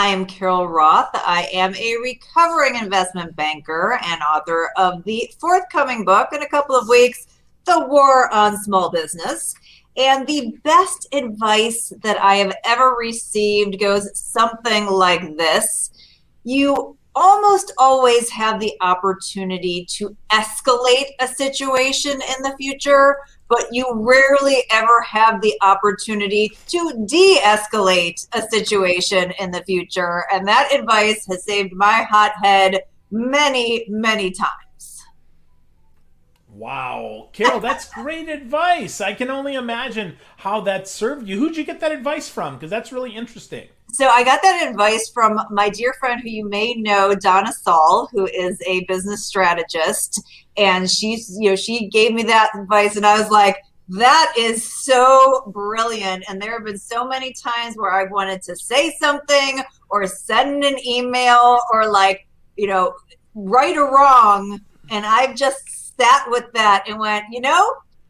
I am Carol Roth. I am a recovering investment banker and author of the forthcoming book in a couple of weeks, The War on Small Business. And the best advice that I have ever received goes something like this. You almost always have the opportunity to escalate a situation in the future, but you rarely ever have the opportunity to de-escalate a situation in the future. And that advice has saved my hot head many, many times. Wow, Carol, that's great advice. I can only imagine how that served you. Who'd you get that advice from? Because that's really interesting. So I got that advice from my dear friend who you may know, Donna Saul, who is a business strategist. And she gave me that advice and I was like, that is so brilliant. And there have been so many times where I've wanted to say something or send an email or right or wrong. And I've just sat with that and went,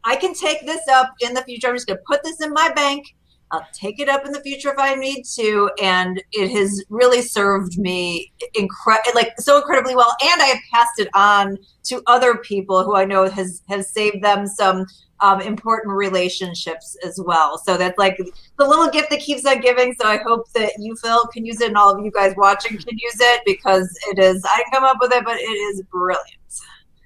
I can take this up in the future. I'm just going to put this in my bank. I'll take it up in the future if I need to, and it has really served me so incredibly well. And I have passed it on to other people who I know has saved them some important relationships as well. So that's like the little gift that keeps on giving. So I hope that you, Phil, can use it, and all of you guys watching can use it, because it is. I didn't come up with it, but it is brilliant.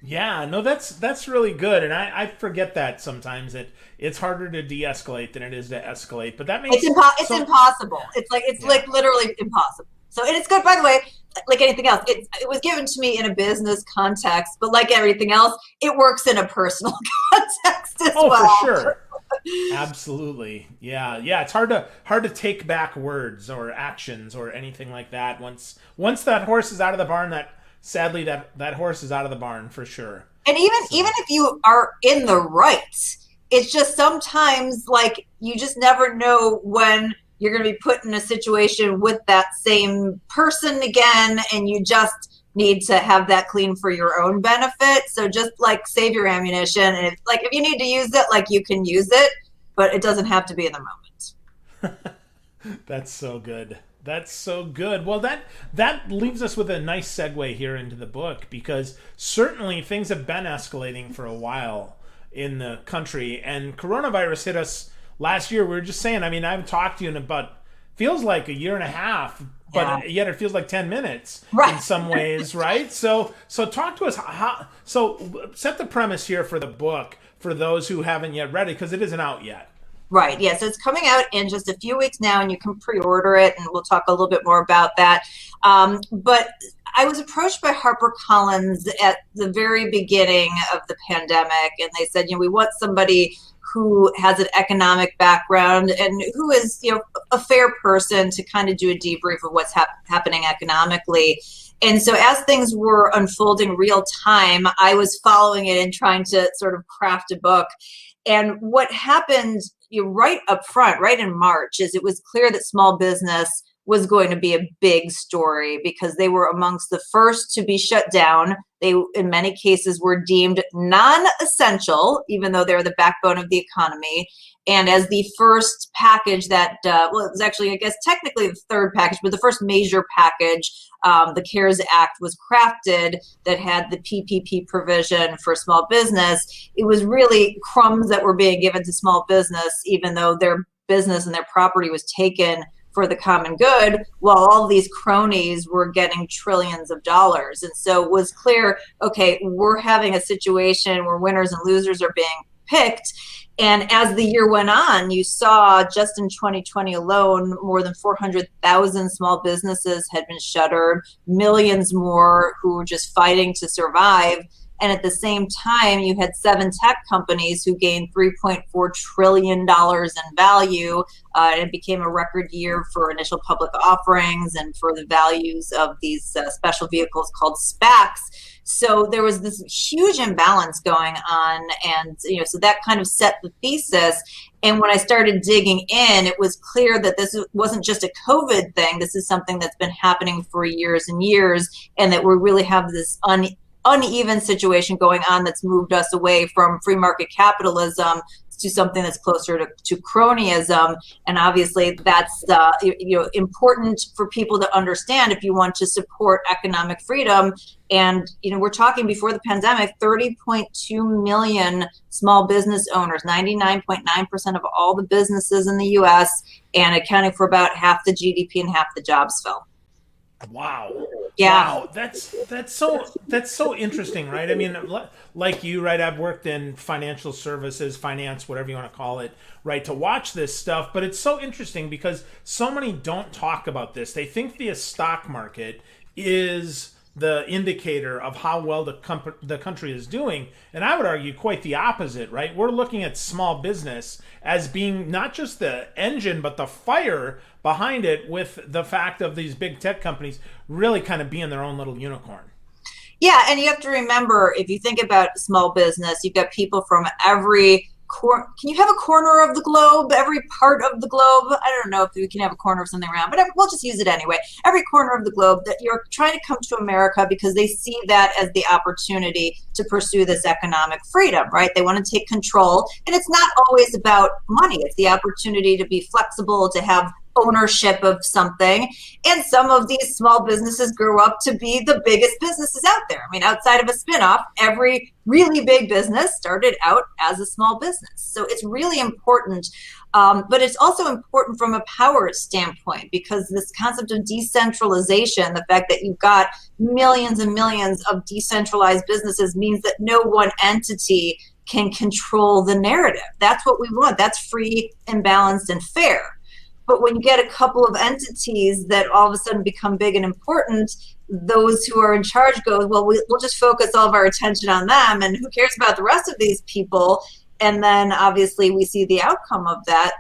Yeah, no, that's really good, and I forget that sometimes that it's harder to de-escalate than it is to escalate. But that makes it's impossible. It's like literally impossible. So, and it's good, by the way. Like anything else, it was given to me in a business context, but like everything else, it works in a personal context as well. Oh, for sure. Absolutely. Yeah. It's hard to take back words or actions or anything like that. Once that horse is out of the barn, sadly that horse is out of the barn for sure. And even if you are in the right, it's just sometimes like you just never know when you're going to be put in a situation with that same person again, and you just need to have that clean for your own benefit. So just like save your ammunition, and if you need to use it, like you can use it, but it doesn't have to be in the moment. That's so good. That's so good. Well, that leaves us with a nice segue here into the book, because certainly things have been escalating for a while in the country, and coronavirus hit us last year. We were just saying, I mean, I haven't talked to you in about, feels like a year and a half, but yet it feels like 10 minutes in some ways, right? So talk to us. So set the premise here for the book for those who haven't yet read it, because it isn't out yet. Right. Yeah. So it's coming out in just a few weeks now, and you can pre-order it, and we'll talk a little bit more about that. But I was approached by HarperCollins at the very beginning of the pandemic, and they said, we want somebody who has an economic background and who is, a fair person to kind of do a debrief of what's happening economically. And so as things were unfolding real time, I was following it and trying to sort of craft a book. And what happened right up front, right in March, is it was clear that small business was going to be a big story, because they were amongst the first to be shut down. They, in many cases, were deemed non-essential, even though they're the backbone of the economy. And as the first package that, it was actually, I guess, technically the third package, but the first major package, the CARES Act, was crafted that had the PPP provision for small business. It was really crumbs that were being given to small business, even though their business and their property was taken for the common good, while all these cronies were getting trillions of dollars. And so it was clear, okay, we're having a situation where winners and losers are being picked. And as the year went on, you saw just in 2020 alone, more than 400,000 small businesses had been shuttered, millions more who were just fighting to survive. And at the same time, you had 7 tech companies who gained $3.4 trillion in value. And it became a record year for initial public offerings and for the values of these special vehicles called SPACs. So there was this huge imbalance going on. And, so that kind of set the thesis. And when I started digging in, it was clear that this wasn't just a COVID thing. This is something that's been happening for years and years, and that we really have this uneven situation going on that's moved us away from free market capitalism to something that's closer to cronyism. And obviously that's important for people to understand if you want to support economic freedom. And we're talking before the pandemic, 30.2 million small business owners, 99.9% of all the businesses in the US, and accounting for about half the GDP and half the jobs, Phil. Wow. Yeah. Wow. That's so interesting, right? I mean, like you, right? I've worked in financial services, finance, whatever you want to call it, right? To watch this stuff, but it's so interesting because so many don't talk about this. They think the stock market is the indicator of how well the country is doing. And I would argue quite the opposite, right? We're looking at small business as being not just the engine, but the fire behind it, with the fact of these big tech companies really kind of being their own little unicorn. Yeah, and you have to remember, if you think about small business, you've got people from every can you have a corner of the globe, every part of the globe? I don't know if we can have a corner of something around, but we'll just use it anyway. Every corner of the globe that you're trying to come to America because they see that as the opportunity to pursue this economic freedom, right? They want to take control. And it's not always about money. It's the opportunity to be flexible, to have ownership of something. And some of these small businesses grew up to be the biggest businesses out there. I mean, outside of a spinoff, every really big business started out as a small business. So it's really important. But it's also important from a power standpoint, because this concept of decentralization, the fact that you've got millions and millions of decentralized businesses, means that no one entity can control the narrative. That's what we want. That's free and balanced and fair. But when you get a couple of entities that all of a sudden become big and important, those who are in charge go, well, we'll just focus all of our attention on them, and who cares about the rest of these people? And then obviously we see the outcome of that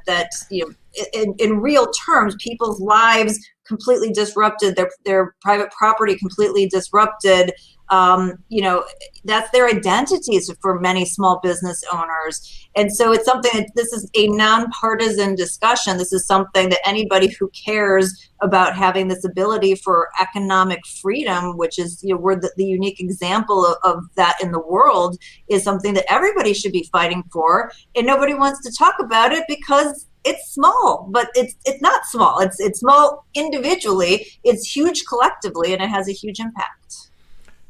in real terms, people's lives completely disrupted, their private property completely disrupted. That's their identities for many small business owners. And so it's something that this is a nonpartisan discussion. This is something that anybody who cares about having this ability for economic freedom, which is, we're the unique example of that in the world, is something that everybody should be fighting for. And nobody wants to talk about it because it's small, but it's not small. It's small individually. It's huge collectively, and it has a huge impact.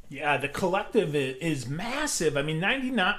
Yeah, the collective is massive. I mean,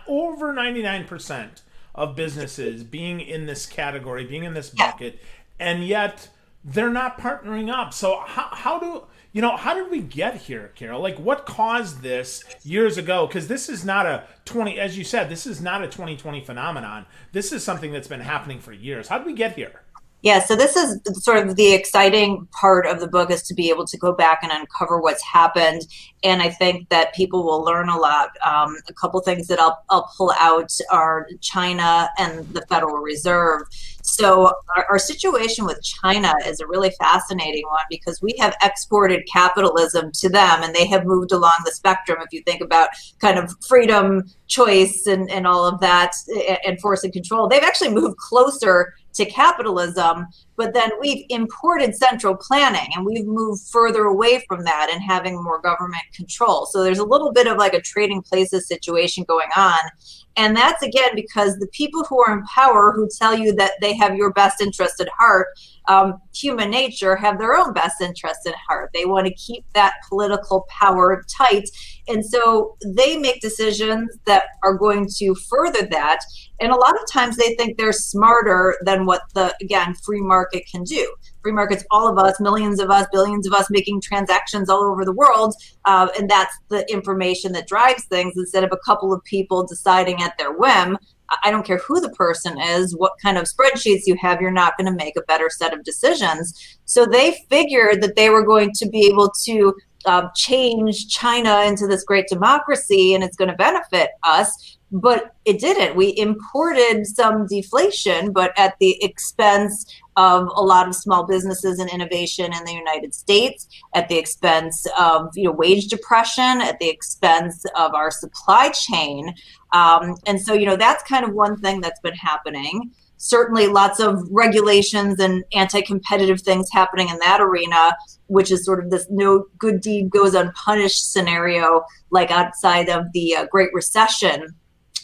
over 99% of businesses being in this category, being in this bucket, and yet they're not partnering up. So how did we get here, Carol? Like, what caused this years ago? Because this is not as you said, this is not a 2020 phenomenon. This is something that's been happening for years. How did we get here? Yeah, so this is sort of the exciting part of the book, is to be able to go back and uncover what's happened. And I think that people will learn a lot. A couple things that I'll pull out are China and the Federal Reserve. So our situation with China is a really fascinating one, because we have exported capitalism to them, and they have moved along the spectrum. If you think about kind of freedom, choice, and all of that, and force and control, they've actually moved closer to capitalism. But then we've imported central planning, and we've moved further away from that and having more government control. So there's a little bit of like a trading places situation going on. And that's, again, because the people who are in power, who tell you that they have your best interest at heart, human nature, have their own best interest at heart. They want to keep that political power tight. And so they make decisions that are going to further that. And a lot of times they think they're smarter than what free market can do. Free market's all of us, millions of us, billions of us making transactions all over the world. And that's the information that drives things, instead of a couple of people deciding at their whim. I don't care who the person is, what kind of spreadsheets you have, you're not going to make a better set of decisions. So they figured that they were going to be able to change China into this great democracy, and it's going to benefit us. But it didn't. We imported some deflation, but at the expense of a lot of small businesses and innovation in the United States, at the expense of wage depression, at the expense of our supply chain. And so that's kind of one thing that's been happening. Certainly lots of regulations and anti-competitive things happening in that arena, which is sort of this no good deed goes unpunished scenario, like outside of the Great Recession.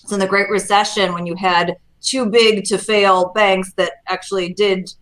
So in the Great Recession, when you had too big to fail banks that actually did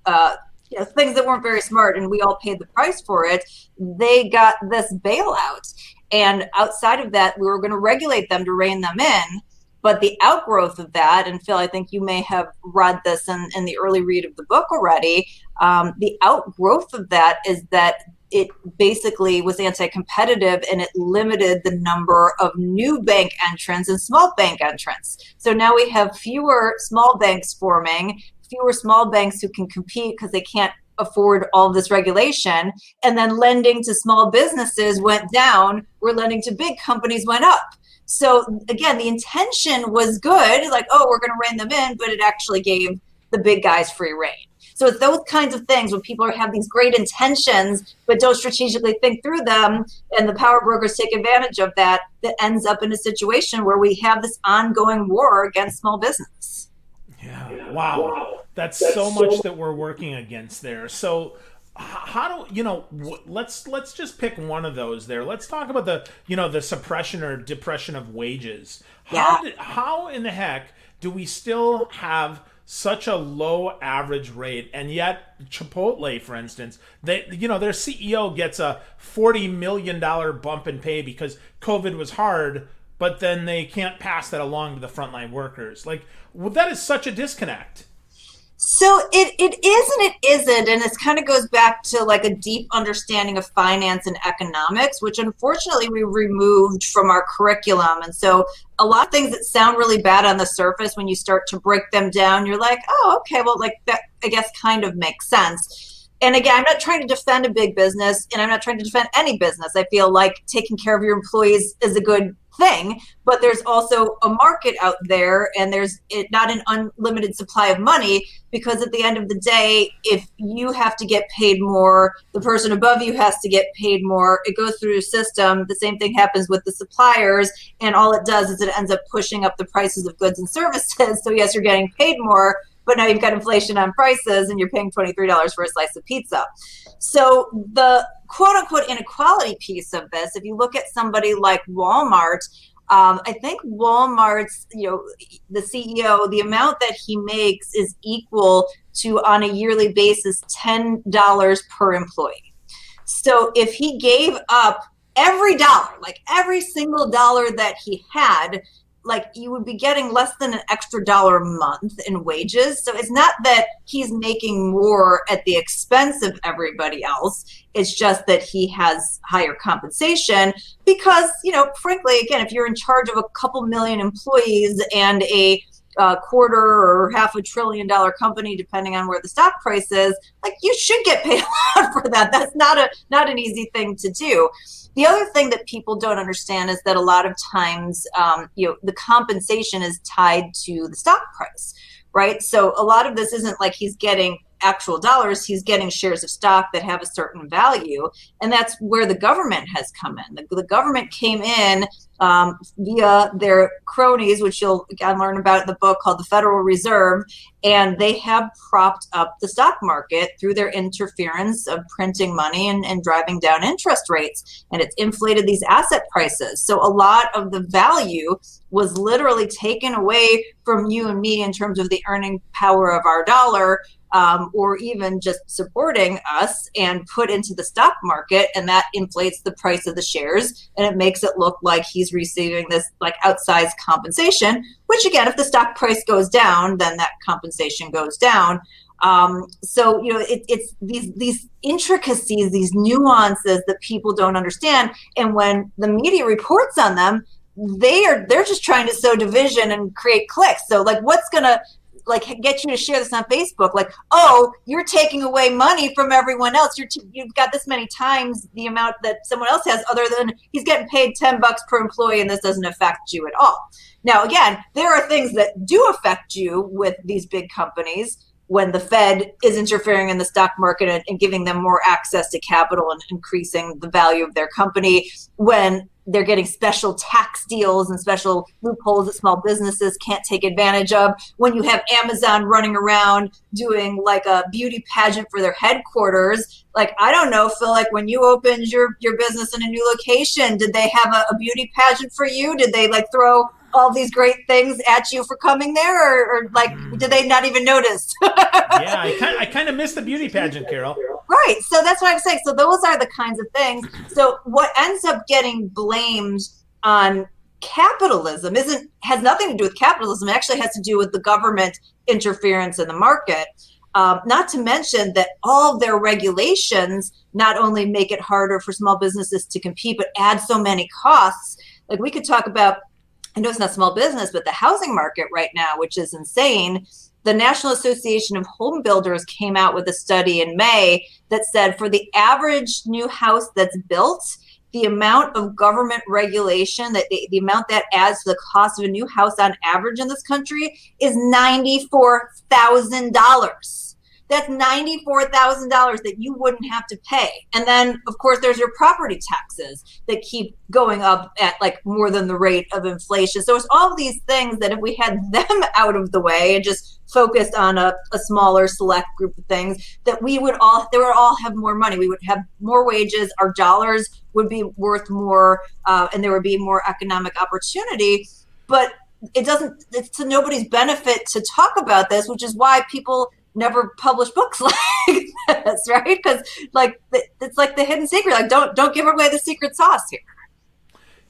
things that weren't very smart, and we all paid the price for it. They got this bailout. And outside of that, we were going to regulate them to rein them in. But the outgrowth of that, and Phil, I think you may have read this in the early read of the book already, the outgrowth of that is that it basically was anti-competitive, and it limited the number of new bank entrants and small bank entrants. So now we have fewer small banks forming, fewer small banks who can compete because they can't afford all of this regulation. And then lending to small businesses went down, where lending to big companies went up. So again, the intention was good, like, oh, we're going to rein them in, but it actually gave the big guys free rein. So it's those kinds of things when people have these great intentions, but don't strategically think through them, and the power brokers take advantage of that, that ends up in a situation where we have this ongoing war against small business. Yeah. Wow. That's so much that we're working against there. So how do let's just pick one of those there. Let's talk about the suppression or depression of wages. How in the heck do we still have such a low average rate, and yet Chipotle, for instance, their CEO gets a $40 million bump in pay because COVID was hard, but then they can't pass that along to the frontline workers? Like, well, that is such a disconnect. So it is and it isn't, and this kind of goes back to like a deep understanding of finance and economics, which unfortunately we removed from our curriculum. And so a lot of things that sound really bad on the surface, when you start to break them down, you're like, oh, okay, well, like that, I guess, kind of makes sense. And again, I'm not trying to defend a big business, and I'm not trying to defend any business. I feel like taking care of your employees is a good thing, but there's also a market out there, and there's not an unlimited supply of money, because at the end of the day, if you have to get paid more, the person above you has to get paid more. It goes through a system. The same thing happens with the suppliers, and all it does is it ends up pushing up the prices of goods and services. So yes, you're getting paid more, but now you've got inflation on prices, and you're paying $23 for a slice of pizza. So the quote unquote inequality piece of this, if you look at somebody like Walmart, I think Walmart's, the CEO, the amount that he makes is equal to, on a yearly basis, $10 per employee. So if he gave up every dollar, like every single dollar that he had, like, you would be getting less than an extra dollar a month in wages. So it's not that he's making more at the expense of everybody else. It's just that he has higher compensation because, frankly, again, if you're in charge of a couple million employees and a quarter or $500 billion company, depending on where the stock price is, like, you should get paid a lot for that. That's not an easy thing to do. The other thing that people don't understand is that a lot of times, the compensation is tied to the stock price, right? So a lot of this isn't like he's getting actual dollars, he's getting shares of stock that have a certain value. And that's where the government has come in. The government came in via their cronies, which you'll again learn about in the book, called the Federal Reserve. And they have propped up the stock market through their interference of printing money and driving down interest rates. And it's inflated these asset prices. So a lot of the value was literally taken away from you and me in terms of the earning power of our dollar, or even just supporting us, and put into the stock market, and that inflates the price of the shares, and it makes it look like he's receiving this like outsized compensation, which again, if the stock price goes down, then that compensation goes down. So it's these intricacies, these nuances that people don't understand, and when the media reports on them, they're just trying to sow division and create clicks. So like, what's gonna get you to share this on Facebook? Like, oh, you're taking away money from everyone else. You've got this many times the amount that someone else has, other than he's getting paid $10 per employee, and this doesn't affect you at all. Now, again, there are things that do affect you with these big companies, when the Fed is interfering in the stock market and giving them more access to capital and increasing the value of their company, when they're getting special tax deals and special loopholes that small businesses can't take advantage of, when you have Amazon running around doing like a beauty pageant for their headquarters. Like, I don't know, Phil, like when you opened your business in a new location, did they have a beauty pageant for you? Did they like throw all these great things at you for coming there, or like, did they not even notice? Yeah, I kind of miss the beauty pageant, Carol. Right. So that's what I'm saying. So those are the kinds of things. So what ends up getting blamed on capitalism has nothing to do with capitalism. It actually has to do with the government interference in the market. Not to mention that all of their regulations not only make it harder for small businesses to compete, but add so many costs. Like we could talk about, I know it's not small business, but the housing market right now, which is insane. The National Association of Home Builders came out with a study in May that said for the average new house that's built, the amount of government regulation, that the amount that adds to the cost of a new house on average in this country is $94,000. That's $94,000 that you wouldn't have to pay. And then, of course, there's your property taxes that keep going up at like more than the rate of inflation. So it's all these things that if we had them out of the way and just focused on a smaller select group of things, that they would all have more money. We would have more wages. Our dollars would be worth more, and there would be more economic opportunity. But it's to nobody's benefit to talk about this, which is why people never publish books like this, right? Because like it's like the hidden secret. Like don't give away the secret sauce here.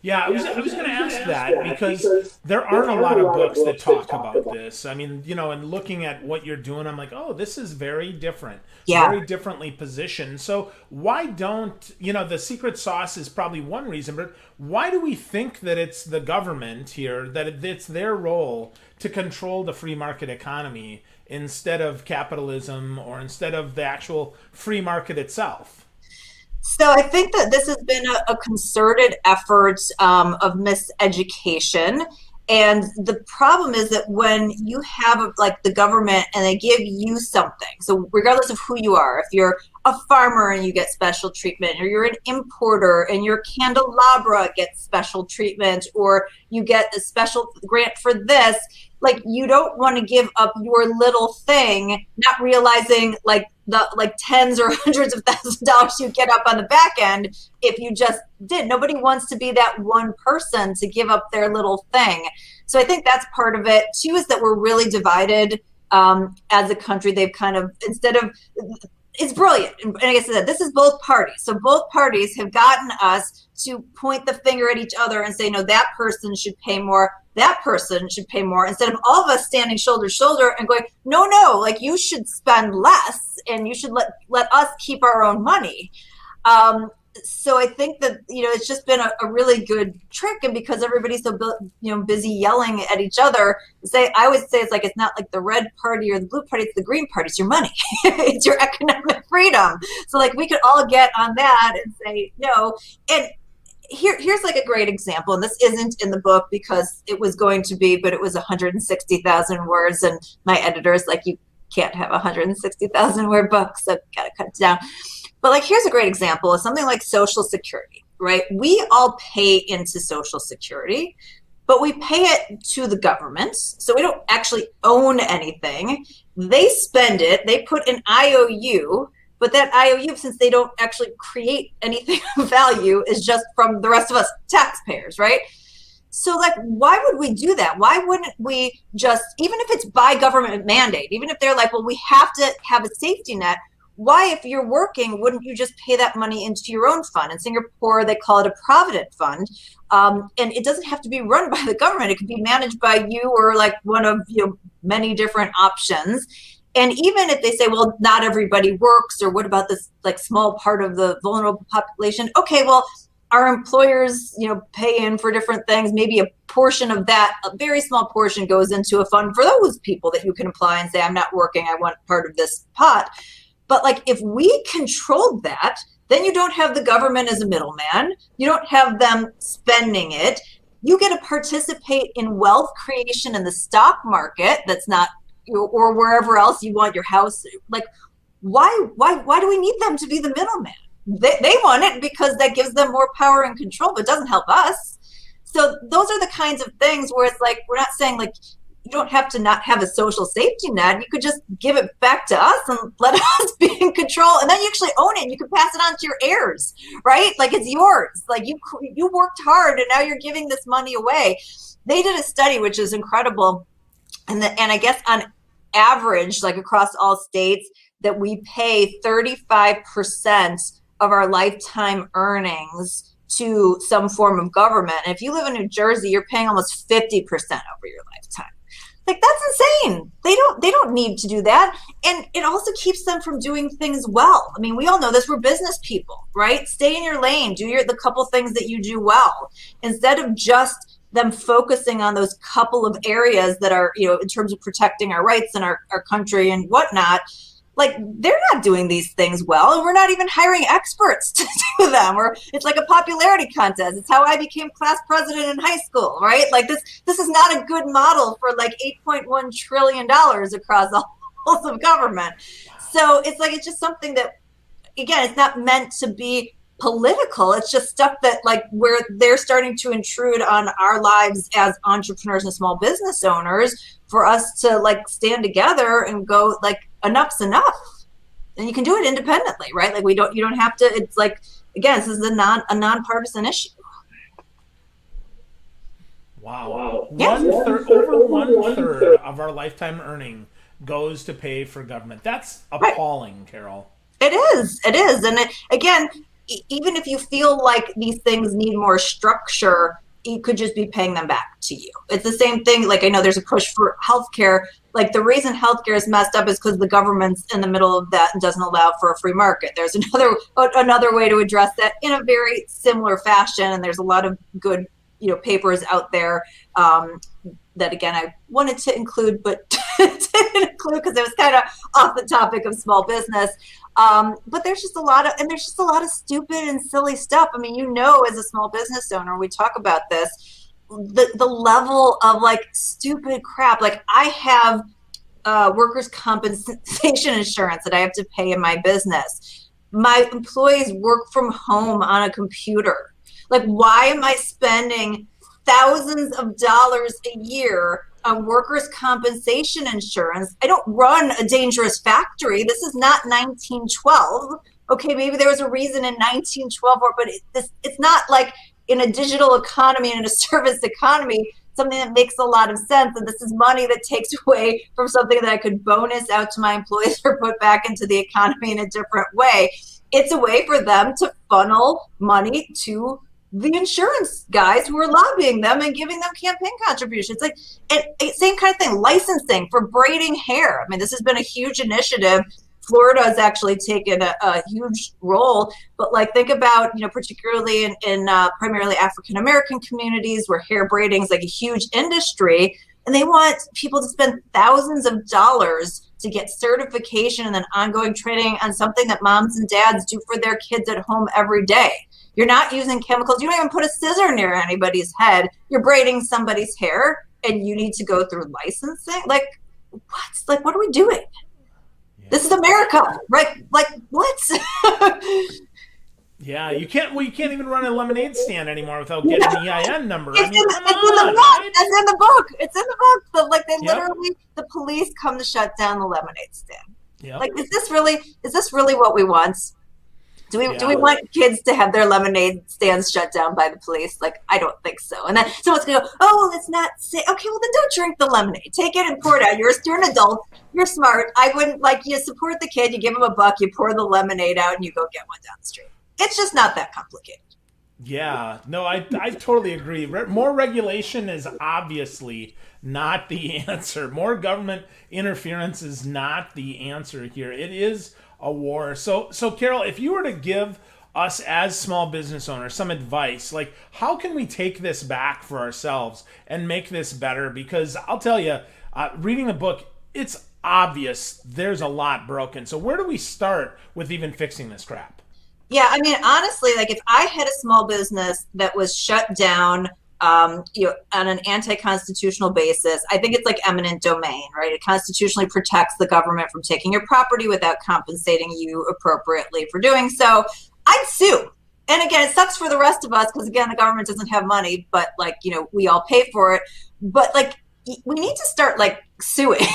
Yeah, I was going to ask that because there aren't a lot of books that talk about this. I mean, and looking at what you're doing, I'm like, oh, this is very different, very differently positioned. So why don't, the secret sauce is probably one reason, but why do we think that it's the government here, that it's their role to control the free market economy instead of capitalism or instead of the actual free market itself? So I think that this has been a concerted effort of miseducation. And the problem is that when you have like the government and they give you something, so regardless of who you are, if you're a farmer and you get special treatment, or you're an importer and your candelabra gets special treatment, or you get a special grant for this, like you don't want to give up your little thing, not realizing like the tens or hundreds of thousands of dollars you get up on the back end if you just did. Nobody wants to be that one person to give up their little thing. So I think that's part of it. Two is that we're really divided as a country. They've kind of, instead of, it's brilliant. And like I said, this is both parties. So both parties have gotten us to point the finger at each other and say, no, that person should pay more. That person should pay more, instead of all of us standing shoulder to shoulder and going, no, like you should spend less and you should let us keep our own money. So I think that, it's just been a really good trick. And because everybody's so, busy yelling at each other, I would say it's like, it's not like the red party or the blue party, it's the green party. It's your money. It's your economic freedom. So like we could all get on that and say no. And here's like a great example, and this isn't in the book because it was going to be, but it was 160,000 words, and my editor's like, you can't have 160,000 word book, so gotta cut it down. But like, here's a great example of something like Social Security, right? We all pay into Social Security, but we pay it to the government, so we don't actually own anything. They spend it, they put an IOU, but that IOU, since they don't actually create anything of value, is just from the rest of us taxpayers, right? So like, why would we do that? Why wouldn't we just, even if it's by government mandate, even if they're like, well, we have to have a safety net, why, if you're working, wouldn't you just pay that money into your own fund? In Singapore, they call it a provident fund. And it doesn't have to be run by the government. It could be managed by you or like one of many different options. And even if they say, well, not everybody works, or what about this like small part of the vulnerable population? Okay, well, our employers, pay in for different things. Maybe a portion of that, a very small portion, goes into a fund for those people that you can apply and say, I'm not working, I want part of this pot. But like, if we controlled that, then you don't have the government as a middleman. You don't have them spending it. You get to participate in wealth creation in the stock market. That's not, or wherever else you want your house. Like, why do we need them to be the middleman? They want it because that gives them more power and control, but doesn't help us. So those are the kinds of things where it's like, we're not saying like, you don't have to not have a social safety net. You could just give it back to us and let us be in control control, and then you actually own it and you can pass it on to your heirs, right? Like it's yours. Like you worked hard and now you're giving this money away. They did a study which is incredible, and I guess on average, like across all states, that we pay 35% of our lifetime earnings to some form of government. And if you live in New Jersey, you're paying almost 50% over your lifetime. Like that's insane. They don't need to do that. And it also keeps them from doing things well. I mean, we all know this, we're business people, right? Stay in your lane, do the couple things that you do well, instead of just them focusing on those couple of areas that are, in terms of protecting our rights and our country and whatnot. Like they're not doing these things well, and we're not even hiring experts to do them. Or it's like a popularity contest. It's how I became class president in high school, right? Like this is not a good model for like $8.1 trillion across the whole of government. So it's just something that, again, it's not meant to be political. It's just stuff that like where they're starting to intrude on our lives as entrepreneurs and small business owners, for us to like stand together and go like enough's enough. And you can do it independently, right? Like you don't have to, it's like, again, this is a nonpartisan issue. Wow. Yeah. Over one third of our lifetime earning goes to pay for government. That's appalling, right. Carol. It is. And again, even if you feel like these things need more structure, you could just be paying them back to you. It's the same thing. Like I know there's a push for healthcare. Like the reason healthcare is messed up is because the government's in the middle of that and doesn't allow for a free market. There's another way to address that in a very similar fashion. And there's a lot of good, papers out there that, again, I wanted to include, but didn't include because it was kind of off the topic of small business. But there's just a lot of stupid and silly stuff. I mean, as a small business owner, we talk about this, the level of like stupid crap. Like I have workers' compensation insurance that I have to pay in my business. My employees work from home on a computer. Like, why am I spending thousands of dollars a year on workers' compensation insurance? I don't run a dangerous factory. This is not 1912. Okay, maybe there was a reason in 1912, but it's not like in a digital economy and in a service economy, something that makes a lot of sense. And this is money that takes away from something that I could bonus out to my employees or put back into the economy in a different way. It's a way for them to funnel money to the insurance guys who are lobbying them and giving them campaign contributions. Like, same kind of thing, licensing for braiding hair. I mean, this has been a huge initiative. Florida has actually taken a huge role, but like think about, particularly in primarily African-American communities where hair braiding is like a huge industry, and they want people to spend thousands of dollars to get certification and then ongoing training on something that moms and dads do for their kids at home every day. You're not using chemicals. You don't even put a scissor near anybody's head. You're braiding somebody's hair, and you need to go through licensing. Like, what? Like, what are we doing? Yeah. This is America, right? Like, what? Yeah, you can't even run a lemonade stand anymore without getting an EIN number. It's in the book. It's in the book. But like, literally, the police come to shut down the lemonade stand. Yep. Like, is this really what we want? Do we want kids to have their lemonade stands shut down by the police? Like, I don't think so. And then someone's going to go, oh, well, it's not safe. Okay, well, then don't drink the lemonade. Take it and pour it out. You're an adult. You're smart. I wouldn't, you support the kid. You give him $1. You pour the lemonade out, and you go get one down the street. It's just not that complicated. Yeah. No, I totally agree. More regulation is obviously not the answer. More government interference is not the answer here. It is a war. So Carol, if you were to give us as small business owners some advice, like how can we take this back for ourselves and make this better? Because I'll tell you, reading the book, it's obvious there's a lot broken. So where do we start with even fixing this crap? Yeah, I mean, honestly, like if I had a small business that was shut down on an anti-constitutional basis, I think it's like eminent domain, right? It constitutionally protects the government from taking your property without compensating you appropriately for doing so. I'd sue. And again, it sucks for the rest of us because, again, the government doesn't have money, but we all pay for it. But we need to start suing,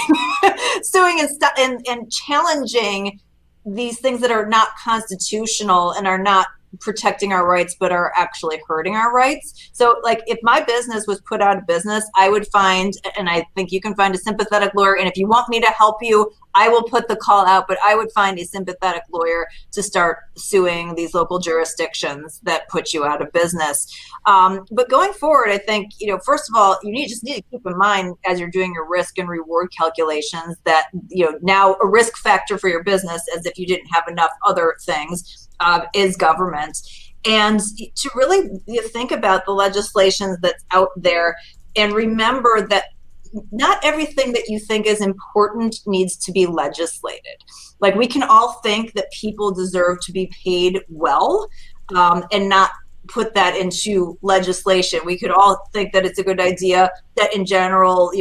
suing and challenging these things that are not constitutional and are not protecting our rights but are actually hurting our rights. So like if my business was put out of business, I would find, and I think you can find a sympathetic lawyer, and if you want me to help you, I will put the call out, but I would find a sympathetic lawyer to start suing these local jurisdictions that put you out of business. But going forward, I think, first of all, you just need to keep in mind as you're doing your risk and reward calculations that, now a risk factor for your business, as if you didn't have enough other things, is government. And to really think about the legislation that's out there and remember that not everything that you think is important needs to be legislated. Like we can all think that people deserve to be paid well, and not put that into legislation. We could all think that it's a good idea that in general,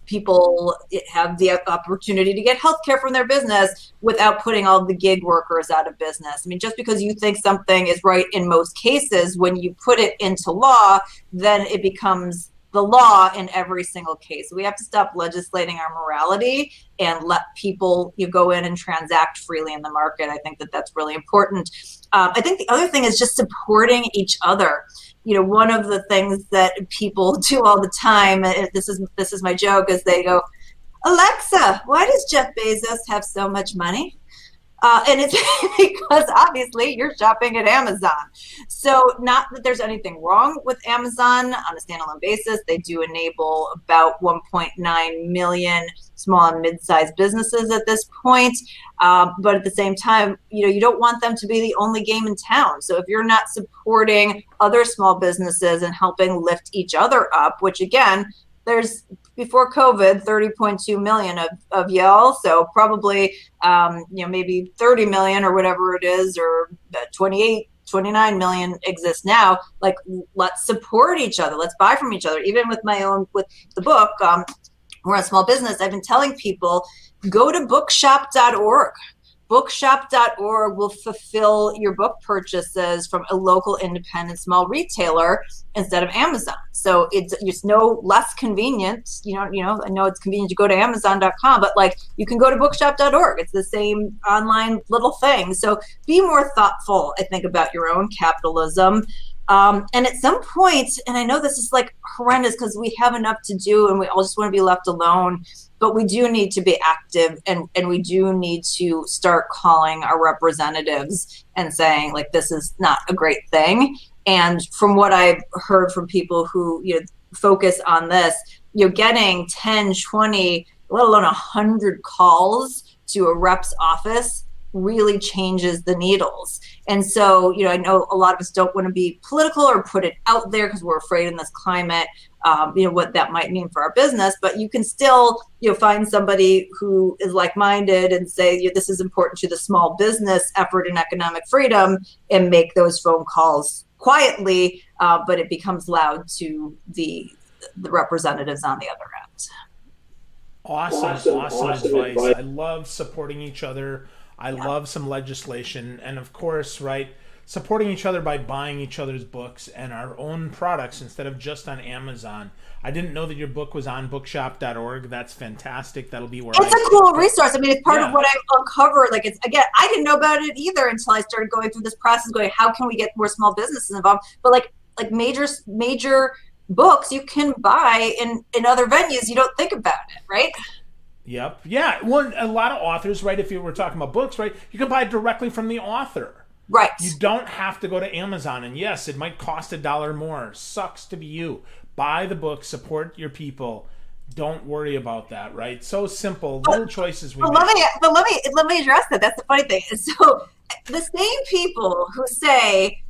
people have the opportunity to get health care from their business without putting all the gig workers out of business. I mean, just because you think something is right in most cases, when you put it into law, then it becomes the law in every single case. We have to stop legislating our morality and let people go in and transact freely in the market. I think that that's really important. I think the other thing is just supporting each other. One of the things that people do all the time, this is my joke, is they go, Alexa, why does Jeff Bezos have so much money? And it's because obviously you're shopping at Amazon. So not that there's anything wrong with Amazon on a standalone basis. They do enable about 1.9 million small and mid-sized businesses at this point. But at the same time, you don't want them to be the only game in town. So if you're not supporting other small businesses and helping lift each other up, which again, there's before COVID, 30.2 million of y'all. So probably, maybe 30 million or whatever it is, or 29 million exists now. Like, let's support each other. Let's buy from each other. Even with with the book, we're a small business. I've been telling people, go to bookshop.org. Bookshop.org will fulfill your book purchases from a local independent small retailer instead of Amazon. So it's just no less convenient. I know it's convenient to go to Amazon.com, but like you can go to bookshop.org. It's the same online little thing. So be more thoughtful, I think, about your own capitalism. And at some point, and I know this is like horrendous because we have enough to do and we all just want to be left alone, but we do need to be active and we do need to start calling our representatives and saying, like, this is not a great thing. And from what I've heard from people who focus on this, getting 10, 20, let alone 100 calls to a rep's office really changes the needles. And so, I know a lot of us don't want to be political or put it out there because we're afraid in this climate, what that might mean for our business, but you can still, find somebody who is like-minded and say, this is important to the small business effort in economic freedom, and make those phone calls quietly, but it becomes loud to the representatives on the other end. Awesome advice. I love supporting each other. I love some legislation, and of course, supporting each other by buying each other's books and our own products instead of just on Amazon. I didn't know that your book was on bookshop.org. That's fantastic. That'll be where it's a cool resource. I mean, it's part of what I uncovered. Like, it's, again, I didn't know about it either until I started going through this process, going, how can we get more small businesses involved? But like major books you can buy in other venues. You don't think about it, right? Yep. Yeah. Well, a lot of authors, if you were talking about books, you can buy it directly from the author. Right. You don't have to go to Amazon. And yes, it might cost $1 more. Sucks to be you. Buy the book, support your people. Don't worry about that, right? So simple. Little choices we make. Let me address that. That's the funny thing. So the same people who say,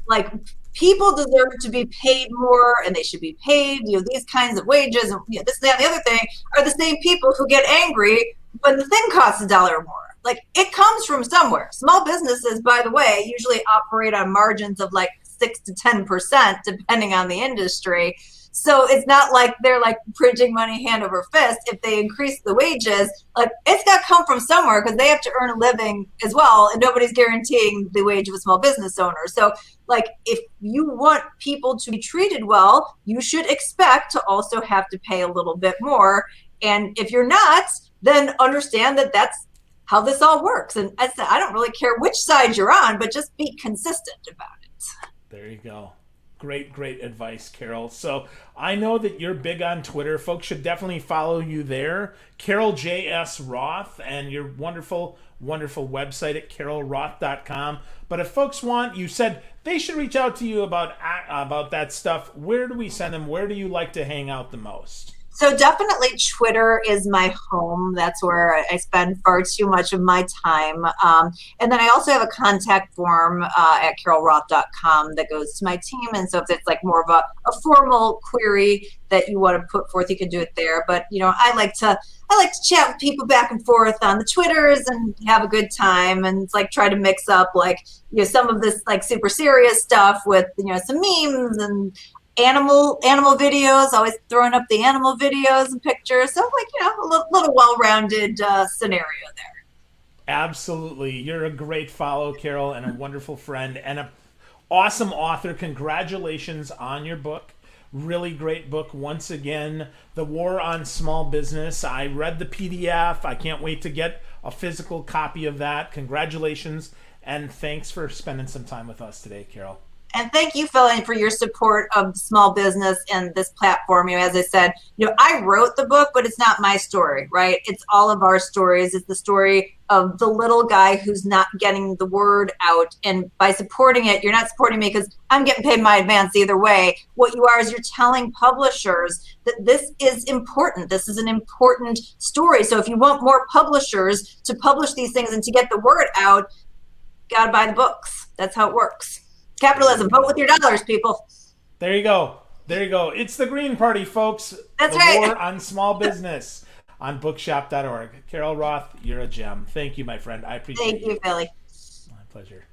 like, people deserve to be paid more and they should be paid, these kinds of wages and this, that, and the other thing, are the same people who get angry when the thing costs $1 more. Like, it comes from somewhere. Small businesses, by the way, usually operate on margins of like 6 to 10%, depending on the industry. So it's not like they're like printing money hand over fist. If they increase the wages, like, it's got to come from somewhere because they have to earn a living as well. And nobody's guaranteeing the wage of a small business owner. So like, if you want people to be treated well, you should expect to also have to pay a little bit more. And if you're not, then understand that that's how this all works. And I said, I don't really care which side you're on, but just be consistent about it. There you go. Great, great advice, Carol. So I know that you're big on Twitter. Folks should definitely follow you there. Carol J.S. Roth, and your wonderful, wonderful website at carolroth.com. But if folks want, you said they should reach out to you about that stuff. Where do we send them? Where do you like to hang out the most? So definitely Twitter is my home. That's where I spend far too much of my time. And then I also have a contact form at carolroth.com that goes to my team. And so if it's like more of a formal query that you want to put forth, you can do it there. But, I like to chat with people back and forth on the Twitters and have a good time. And it's like try to mix up like, some of this like super serious stuff with, some memes and animal videos, always throwing up the animal videos and pictures. So like, a little well-rounded scenario there. Absolutely. You're a great follow, Carol, and a wonderful friend and an awesome author. Congratulations on your book. Really great book. Once again, The War on Small Business. I read the PDF. I can't wait to get a physical copy of that. Congratulations, and thanks for spending some time with us today, Carol. And thank you, Phil, for your support of small business and this platform. As I said, I wrote the book, but it's not my story, right? It's all of our stories. It's the story of the little guy who's not getting the word out. And by supporting it, you're not supporting me because I'm getting paid my advance either way. What you are is you're telling publishers that this is important. This is an important story. So if you want more publishers to publish these things and to get the word out, got to buy the books. That's how it works. Capitalism. Vote with your dollars, people. There you go. There you go. It's the Green Party, folks. That's the right. War on Small Business on bookshop.org. Carol Roth, you're a gem. Thank you, my friend. I appreciate it. Thank you, Philly. My pleasure.